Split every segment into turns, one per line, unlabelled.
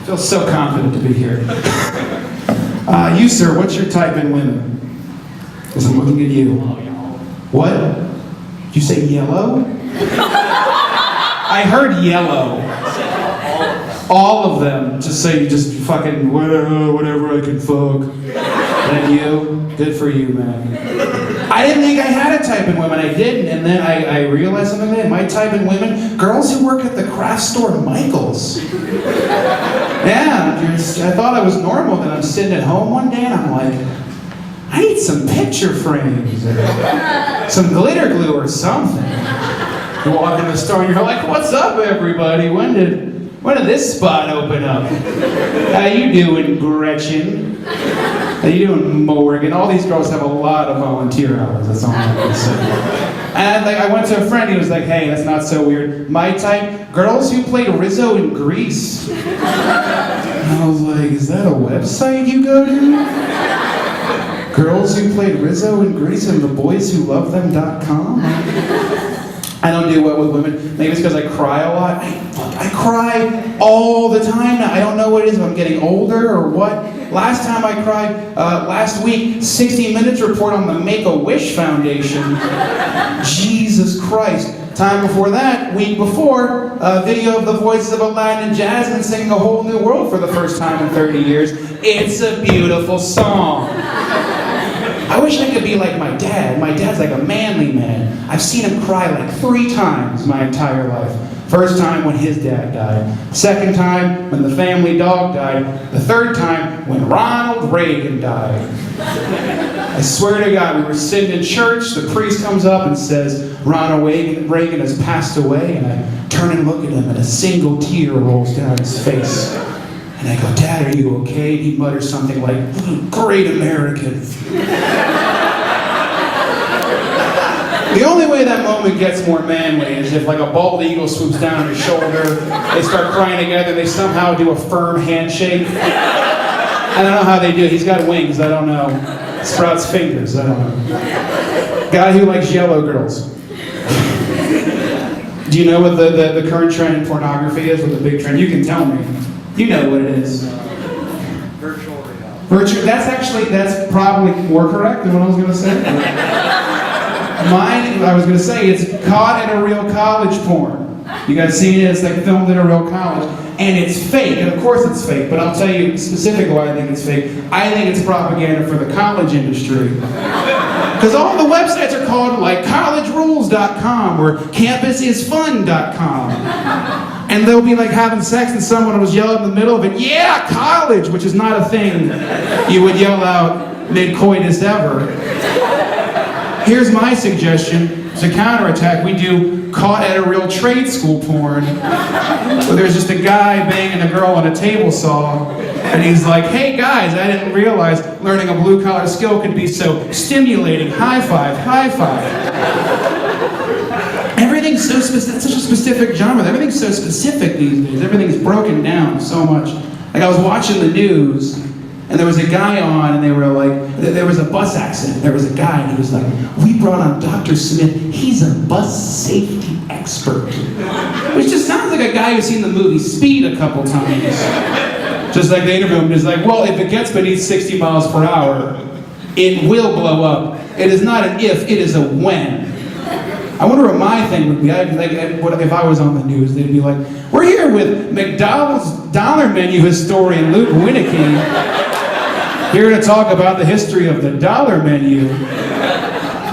I feel so confident to be here. You, sir, what's your type in women? Because I'm looking at you. What? Did you say yellow? I heard yellow. All of them. Just say you just fucking whatever I can fuck. And you? Good for you, man. I didn't think I had a type in women. I didn't. And then I realized something like that. My type in women, girls who work at the craft store Michael's. Yeah, I thought I was normal. Then I'm sitting at home one day and I'm like, I need some picture frames or some glitter glue or something. You walk in the store and you're like, what's up, everybody? When did this spot open up? How you doing, Gretchen? How you doing, Morgan? All these girls have a lot of volunteer hours. That's all I'm gonna say. And I went to a friend. He was like, "Hey, that's not so weird. My type: girls who played Rizzo in Grease." And I was like, "Is that a website you go to? Girls who played Rizzo in Grease and theboyswholovethem.com?" I don't do well with women. Maybe it's because I cry a lot. I cry all the time now. I don't know what it is, if I'm getting older or what. Last time I cried, last week, 60 Minutes report on the Make-A-Wish Foundation. Jesus Christ. Time before that, week before, a video of the voices of Aladdin and Jasmine singing A Whole New World for the first time in 30 years. It's a beautiful song. I wish I could be like my dad. My dad's like a manly man. I've seen him cry like 3 times my entire life. First time when his dad died. Second time when the family dog died. The third time when Ronald Reagan died. I swear to God, we were sitting in church, the priest comes up and says, Ronald Reagan has passed away, and I turn and look at him and a single tear rolls down his face. And I go, Dad, are you okay? And he mutters something like, great American. The only way that moment gets more manly is if like a bald eagle swoops down on his shoulder, they start crying together, they somehow do a firm handshake. I don't know how they do it. He's got wings, I don't know. Sprouts fingers, I don't know. Guy who likes yellow girls. Do you know what the current trend in pornography is? What the big trend? You can tell me. You know what it is.
Virtual reality.
That's probably more correct than what I was going to say. Mine, I was going to say, it's caught in a real college porn. You guys seen it? It's like filmed in a real college. And it's fake, and of course it's fake, but I'll tell you specifically why I think it's fake. I think it's propaganda for the college industry. Because all the websites are called like collegerules.com or campusisfun.com. And they'll be like having sex and someone will yell in the middle of it, yeah, college, which is not a thing you would yell out mid-coitus ever. Here's my suggestion. To counterattack, we do caught at a real trade school porn. Where there's just a guy banging a girl on a table saw, and he's like, hey guys, I didn't realize learning a blue-collar skill could be so stimulating. High five, high five. Everything's so specific, it's such a specific genre. Everything's so specific these days. Everything's broken down so much. Like I was watching the news, and there was a guy on, and they were like, there was a bus accident. There was a guy, and he was like, we brought on Dr. Smith. He's a bus safety expert. Which just sounds like a guy who's seen the movie Speed a couple times. Just like they interview him, he's like, well, if it gets beneath 60 miles per hour, it will blow up. It is not an if, it is a when. I wonder what my thing would be. If I was on the news, they'd be like, we're here with McDonald's dollar menu historian Luke Wienecke, here to talk about the history of the dollar menu.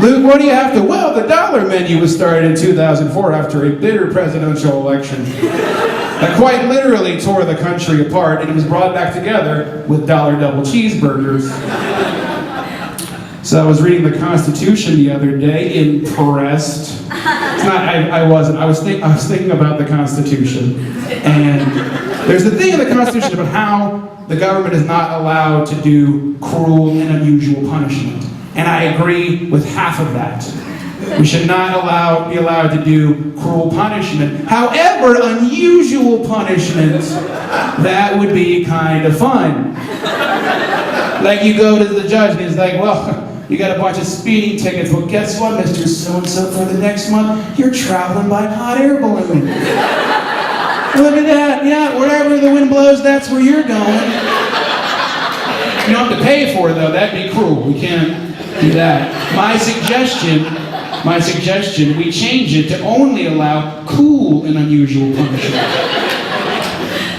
Luke, what do you have to? Well, the dollar menu was started in 2004 after a bitter presidential election that quite literally tore the country apart, and it was brought back together with dollar double cheeseburgers. So I was reading the Constitution the other day, impressed. It's not, I wasn't. I was thinking about the Constitution. And there's a thing in the Constitution about how the government is not allowed to do cruel and unusual punishment. And I agree with half of that. We should not be allowed to do cruel punishment. However, unusual punishment, that would be kind of fun. Like you go to the judge and he's like, well, you got a bunch of speeding tickets. Well, guess what, Mr. So-and-so, for the next month, you're traveling by hot air balloon. Look at that. Yeah, wherever the wind blows, that's where you're going. You don't have to pay for it, though. That'd be cruel. We can't do that. My suggestion, we change it to only allow cool and unusual punishment.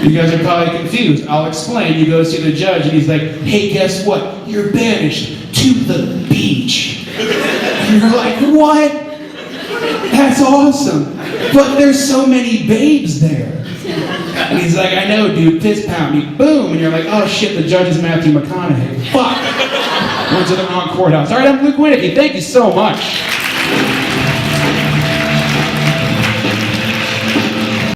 You guys are probably confused. I'll explain. You go see the judge, and he's like, hey, guess what? You're banished to the beach. And you're like, what? That's awesome. But there's so many babes there. And he's like, I know, dude, fist pound me. Boom. And you're like, oh, shit, the judge is Matthew McConaughey. Fuck. Went to the wrong courthouse. All right, I'm Luke Wienecke. Thank you so much.